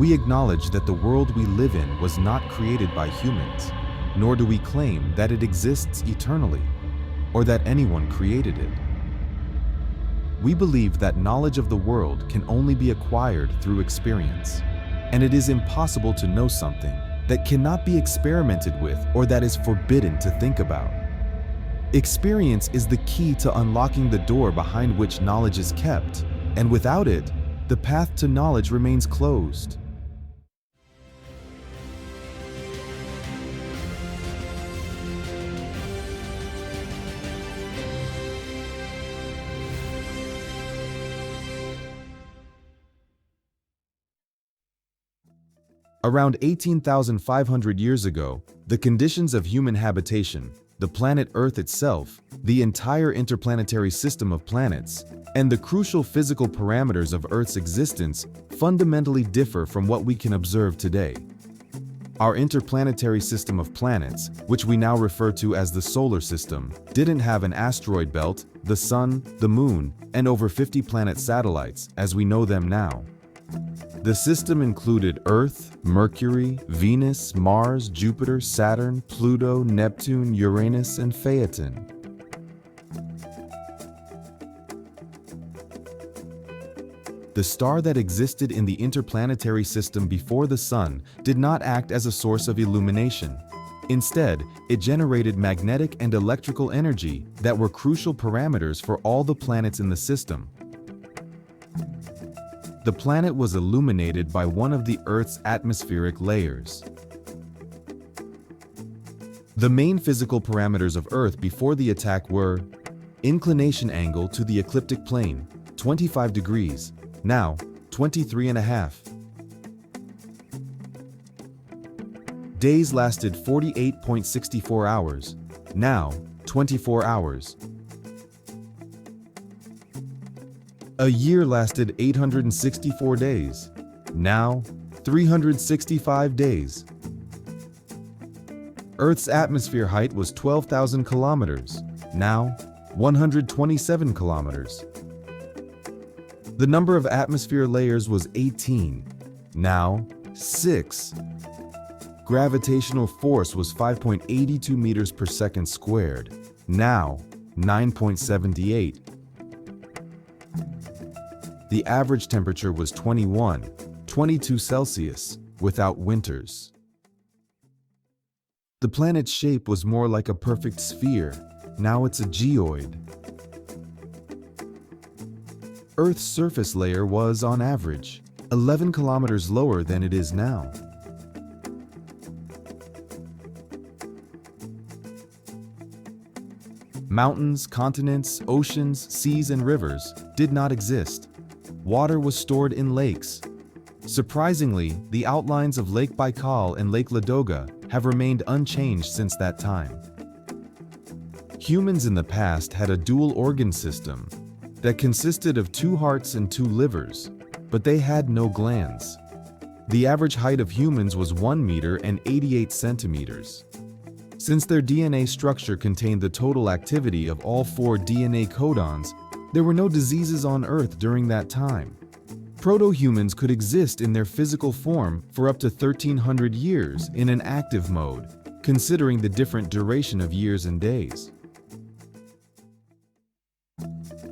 We acknowledge that the world we live in was not created by humans, nor do we claim that it exists eternally, or that anyone created it. We believe that knowledge of the world can only be acquired through experience, and it is impossible to know something that cannot be experimented with or that is forbidden to think about. Experience is the key to unlocking the door behind which knowledge is kept, and without it, the path to knowledge remains closed. Around 18,500 years ago, the conditions of human habitation, the planet Earth itself, the entire interplanetary system of planets, and the crucial physical parameters of Earth's existence fundamentally differ from what we can observe today. Our interplanetary system of planets, which we now refer to as the solar system, didn't have an asteroid belt, the sun, the moon, and over 50 planet satellites as we know them now. The system included Earth, Mercury, Venus, Mars, Jupiter, Saturn, Pluto, Neptune, Uranus, and Phaeton. The star that existed in the interplanetary system before the Sun did not act as a source of illumination. Instead, it generated magnetic and electrical energy that were crucial parameters for all the planets in the system. The planet was illuminated by one of the Earth's atmospheric layers. The main physical parameters of Earth before the attack were inclination angle to the ecliptic plane, 25 degrees, now 23.5. Days lasted 48.64 hours, now 24 hours. A year lasted 864 days, now 365 days. Earth's atmosphere height was 12,000 kilometers, now 127 kilometers. The number of atmosphere layers was 18, now 6. Gravitational force was 5.82 meters per second squared, now 9.78. The average temperature was 22 Celsius, without winters. The planet's shape was more like a perfect sphere. Now it's a geoid. Earth's surface layer was, on average, 11 kilometers lower than it is now. Mountains, continents, oceans, seas, and rivers did not exist. Water was stored in lakes. Surprisingly, the outlines of Lake Baikal and Lake Ladoga have remained unchanged since that time. Humans in the past had a dual organ system that consisted of 2 hearts and 2 livers, but they had no glands. The average height of humans was 1 meter and 88 centimeters. Since their DNA structure contained the total activity of all 4 DNA codons, there were no diseases on Earth during that time. Proto-humans could exist in their physical form for up to 1,300 years in an active mode, considering the different duration of years and days.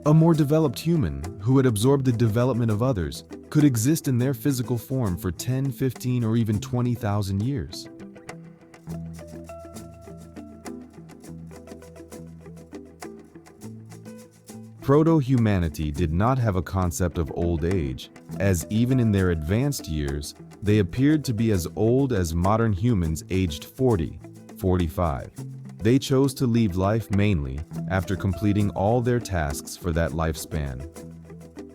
A more developed human, who had absorbed the development of others, could exist in their physical form for 10, 15, or even 20,000 years. Proto-humanity did not have a concept of old age, as even in their advanced years, they appeared to be as old as modern humans aged 40, 45. They chose to leave life mainly after completing all their tasks for that lifespan.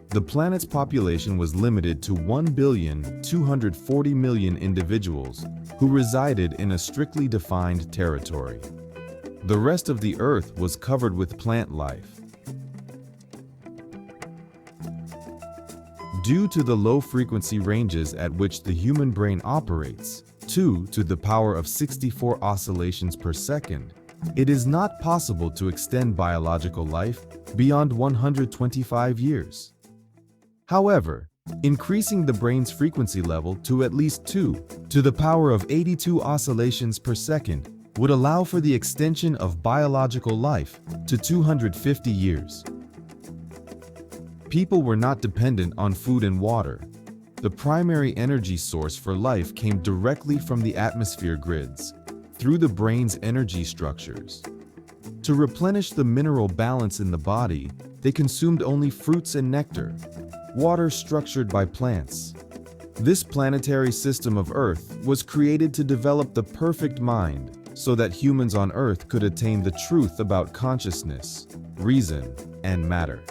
The planet's population was limited to 1,240,000,000 individuals who resided in a strictly defined territory. The rest of the Earth was covered with plant life. Due to the low frequency ranges at which the human brain operates, 2 to the power of 64 oscillations per second, it is not possible to extend biological life beyond 125 years. However, increasing the brain's frequency level to at least 2 to the power of 82 oscillations per second would allow for the extension of biological life to 250 years. People were not dependent on food and water. The primary energy source for life came directly from the atmosphere grids, through the brain's energy structures. To replenish the mineral balance in the body, they consumed only fruits and nectar, water structured by plants. This planetary system of Earth was created to develop the perfect mind so that humans on Earth could attain the truth about consciousness, reason, and matter.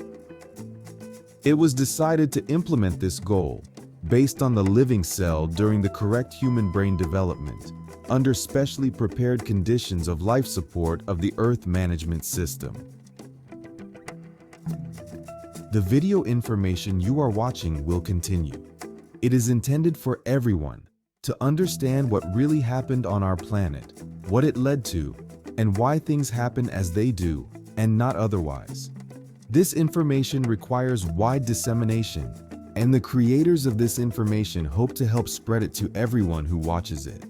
It was decided to implement this goal based on the living cell during the correct human brain development, under specially prepared conditions of life support of the Earth management system. The video information you are watching will continue. It is intended for everyone to understand what really happened on our planet, what it led to, and why things happen as they do, and not otherwise. This information requires wide dissemination, and the creators of this information hope to help spread it to everyone who watches it.